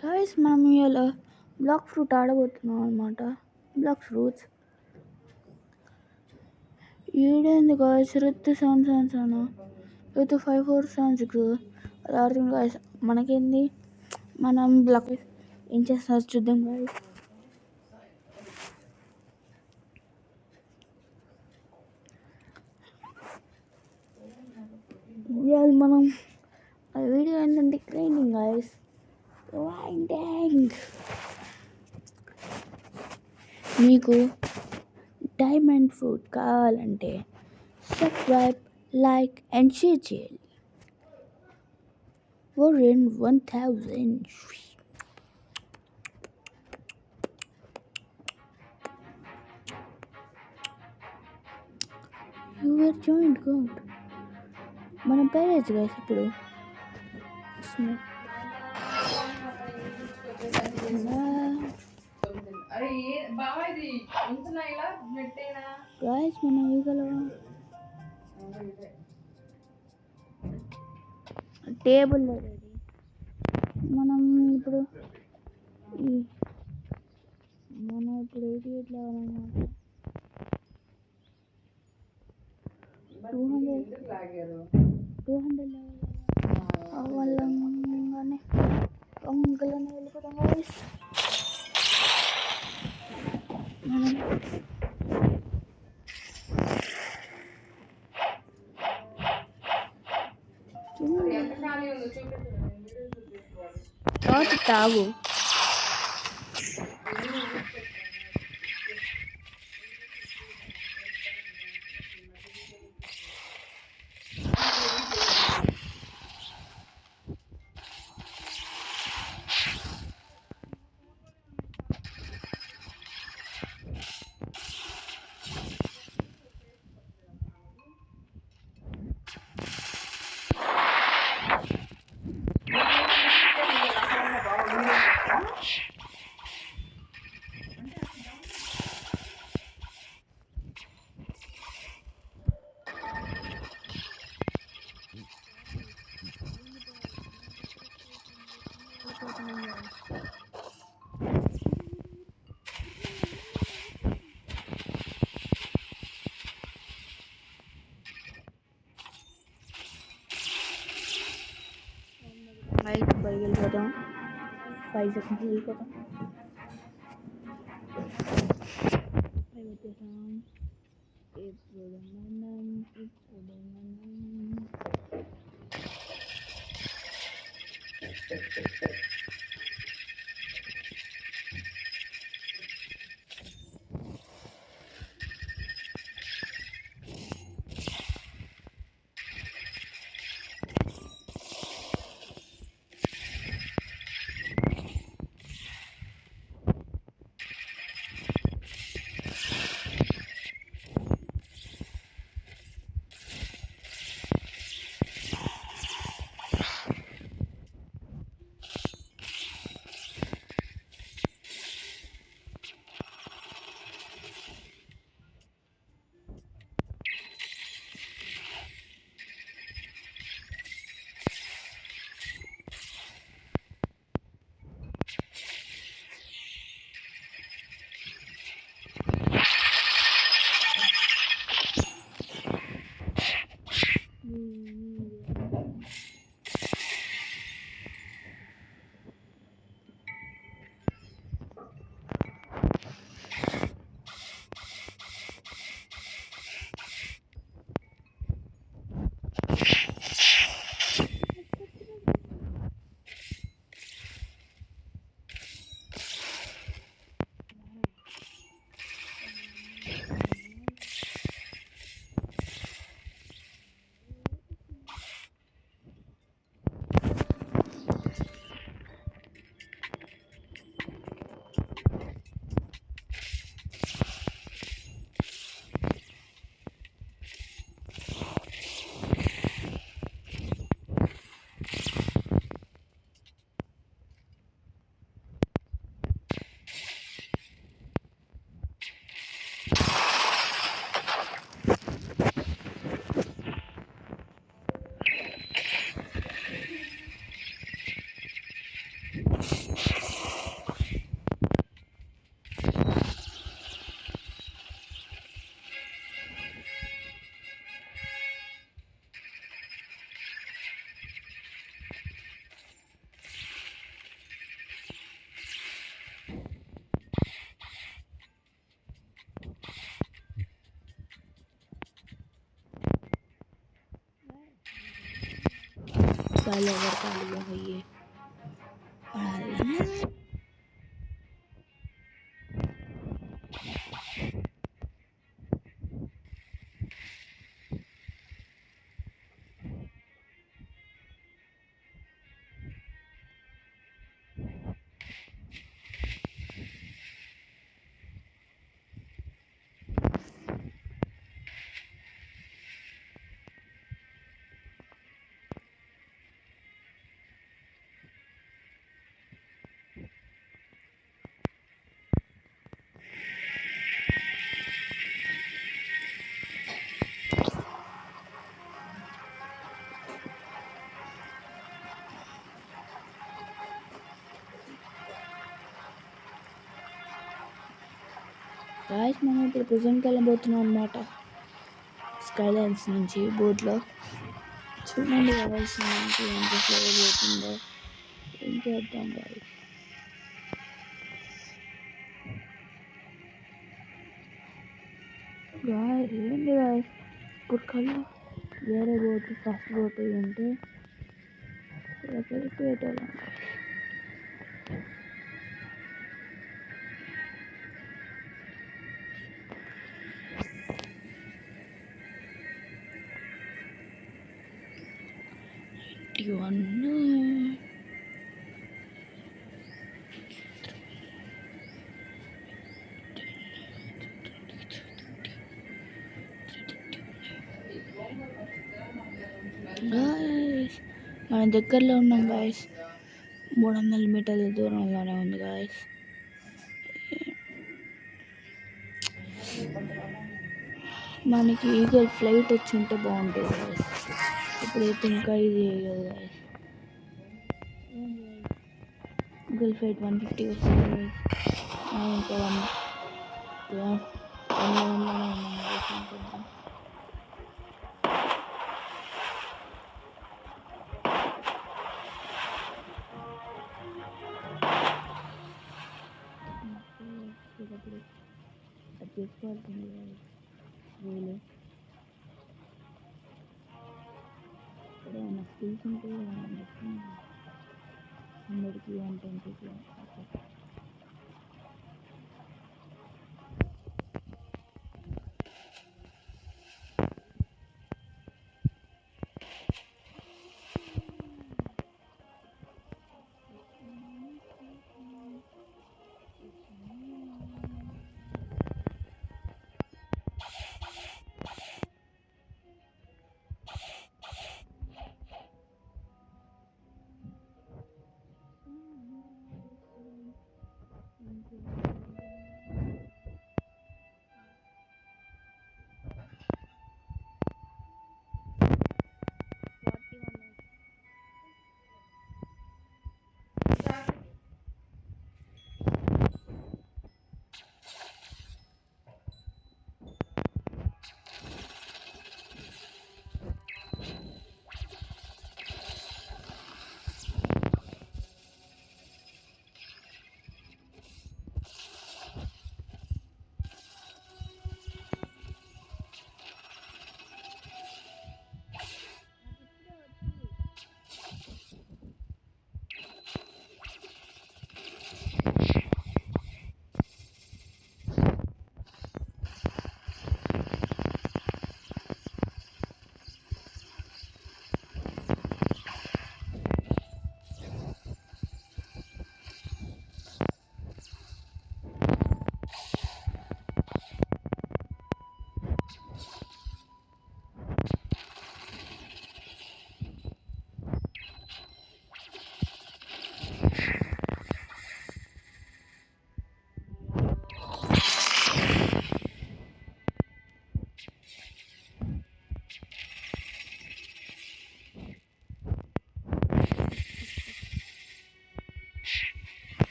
Guys మనం ఇలా black fruit ఆడబోతున్నాం అనమాట. బ్లాక్ ఫ్రూట్స్ ఈడేంది గాయ్స్ రిత్ 777 రిత్ 5476 అది ఆడుతుంది గాయ్స్. మనకేంది మనం బ్లాక్ ఏం చేస్తున్నారు చూద్దాం గాయ్స్. ఇవాళ మనం వీడియో ఏంటంటే గ్రైండింగ్ గాయ్స్. గ్రైండింగ్ మీకు డైమండ్ ఫ్రూట్ కావాలంటే సబ్స్క్రైబ్, లైక్ అండ్ షేర్ చేయాలి. We're in 1000. You were joined good. మన పేరేజ్ గైస్ ఇప్పుడు గాయస్ మనం ఈగలో టేబుల్ రెడీ. మనం ఇప్పుడు ఎయిటీ ఎయిట్ లెవెల్ అనమాట. 200 లెవెల్ అవ్వాలంగానే దొంగలనే వెళ్ళిపోతాం గాయస్. మనం తాగు పైకి వెళ్ళిపోతాం. 5 సెకండ్స్ వెళ్ళిపోతాం. పైకి వచ్చేసాం. ఇప్పుడు మనం पहले अगर खाली हो गई है గాయస్ మనం ఇప్పుడు ప్రెజెంట్కి వెళ్ళబోతున్నాం అన్నమాట స్కైలైన్స్ నుంచి బోట్లో చూడండి గాయస్ నుంచి ఎంత స్లో పోతుందో ఏం చేద్దాం గాయస్ ఏంటి గాయస్ ఇప్పుడు కల్లా వేరే బోట్ ఫస్ట్ బోట్ ఉంటే వెళ్ళిపోయేటోళ్ళం 21 గాయస్ మన దగ్గరలో ఉన్నాం గాయస్ 300 మీటర్ల దూరంలోనే ఉంది గాయస్ మనకి ఈగల్ ఫ్లైట్ వచ్చి ఉంటే బాగుంటుంది గాయస్ ఇప్పుడైతే ఇంకా ఇది చేయదు గాయస్ ఈగల్ ఫ్లైట్ 150 వస్తుంది ఇంకా 1 అది చేసుకోవాల్సింది వీలు ఇక్కడ ఏమైనా స్కిల్స్ ఉంటే అందరికీ 120కి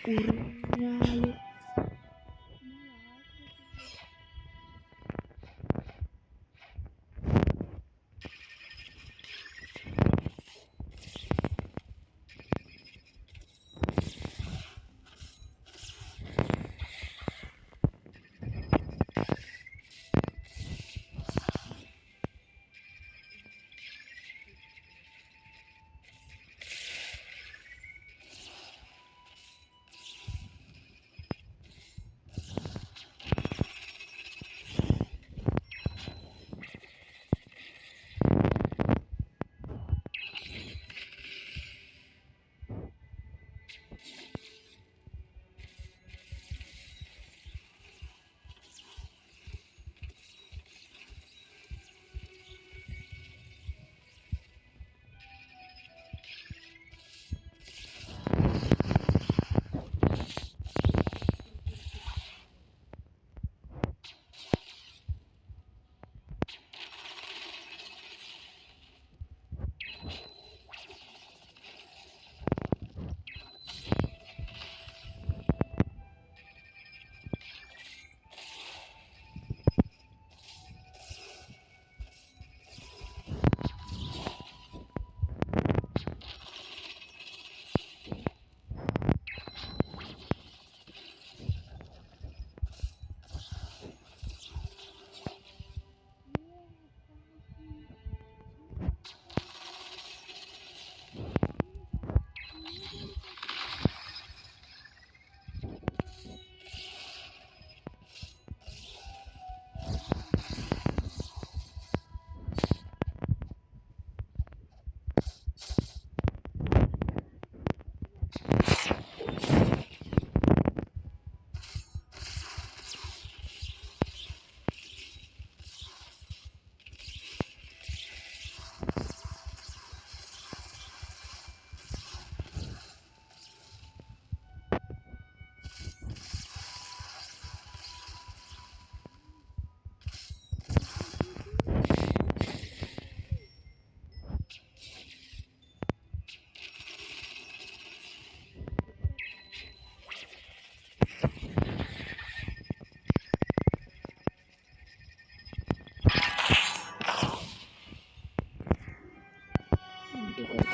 ఉర్రాలి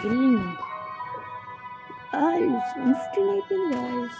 killing. Guys, 15 అయిపోయింది guys.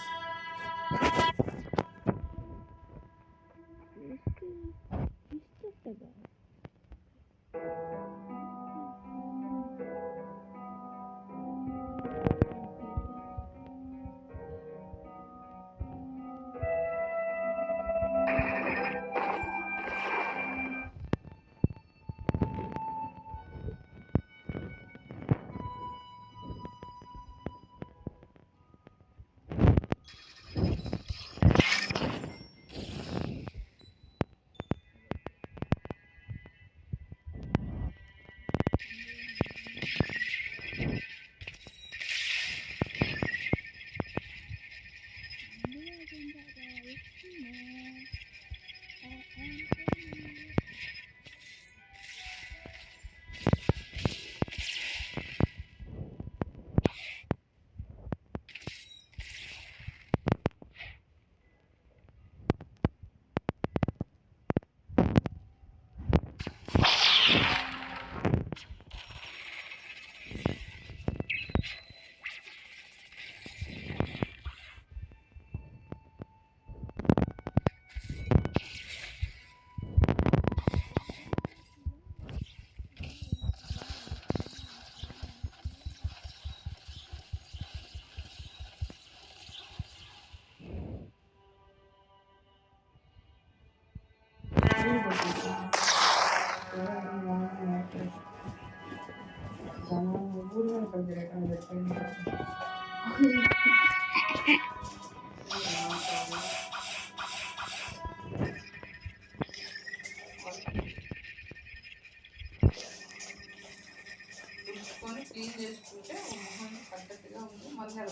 క్లీన్ చేసుకుంటే మొహం పద్ధతిగా ఉంది. మళ్ళీ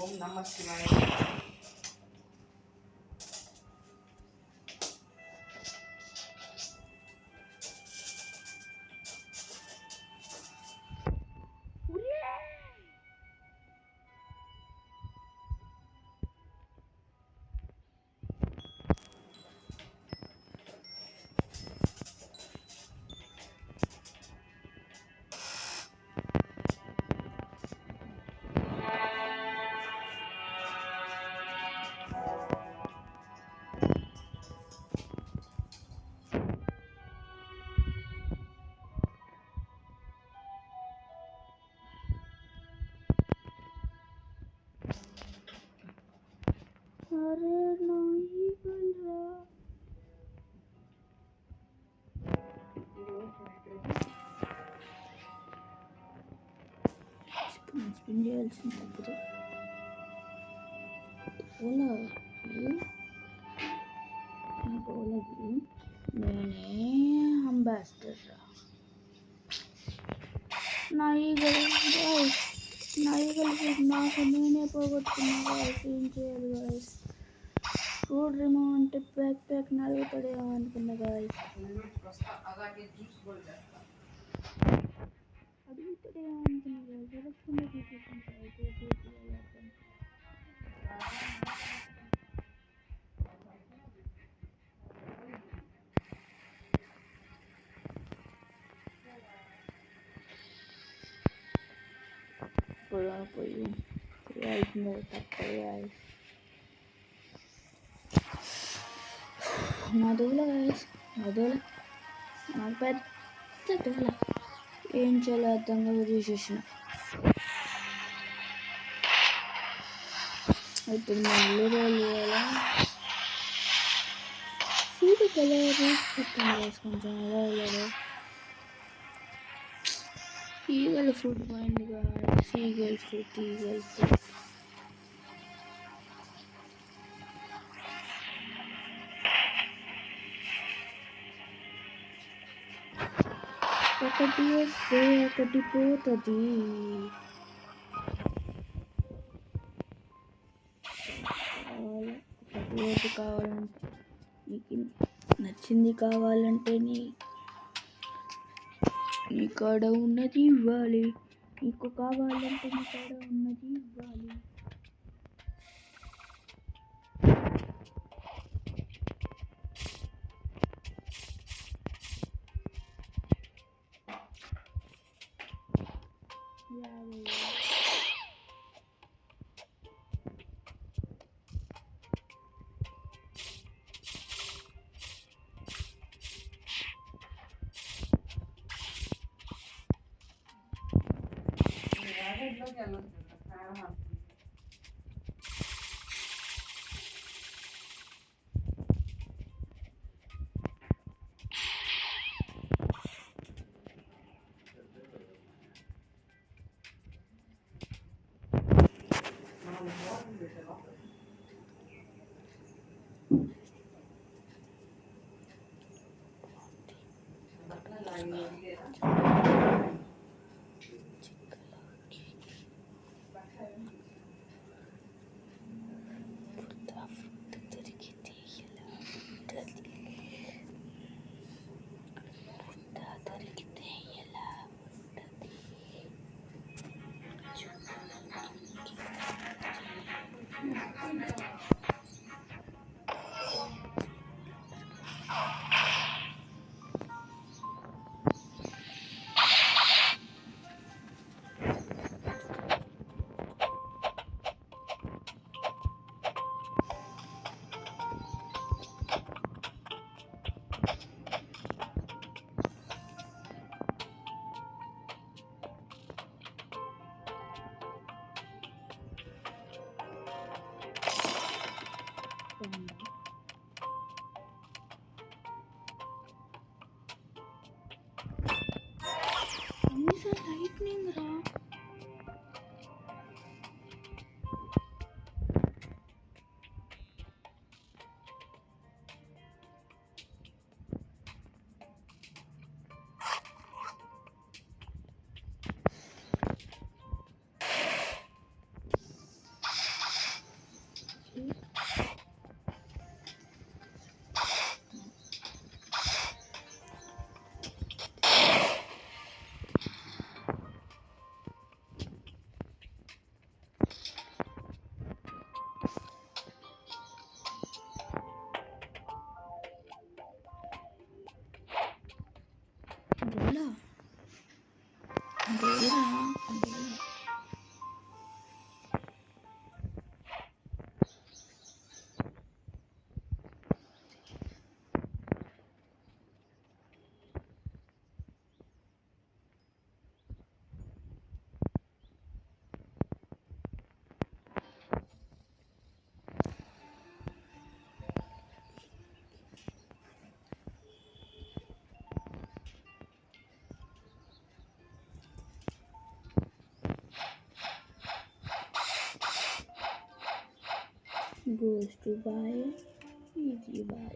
ఓం నమ శివాయ. స్పిన్ చేయాల్సింది తప్పదు. ఓలాకి నేనే అంబాసిడర్. నా ఈగలు నాకు నేనే పోగొట్టుకున్నా గాయస్. ఏం చేయాలి గాయస్? ఫుడ్ రిమూవ్ అంటే బ్యాక్ నడుగుతాడేమో అనుకున్నా గాయస్. అడుగుతాడేమో అనుకున్నా గాయస్. అడగకుండా తీసేసుకుంటా. పోయి చేయాల్సిందే తప్పదు గాయస్. నా దూల గాయస్, నాకు పెద్ద దూల. ఏం చేయాలో అర్థంగా తీసేసిన. ఇప్పుడు మళ్ళీ రోల్ చేయాలా? సీటు కలర్ పెట్టండి కొంచెం ఎలా వెళ్ళదు. ఈగల్ ఫుడ్ పోయింది గాయ్స్. Eagle food. ఒకటి వస్తే ఒకటి పోతుంది. ఒకటి కావాలంటే నీకు నచ్చింది కావాలంటే నీ కాడ ఉన్నది ఇవ్వాలి. నీకు కావాలంటే నీ కాడ ఉన్నది ఇవ్వాలి. ఇంట్లోకి వెళ్ళొచ్చు స్నానం అనుకుంటుంది. లైట్నింగ్ రా. Goes to buy, easy buy.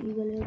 ఈగలు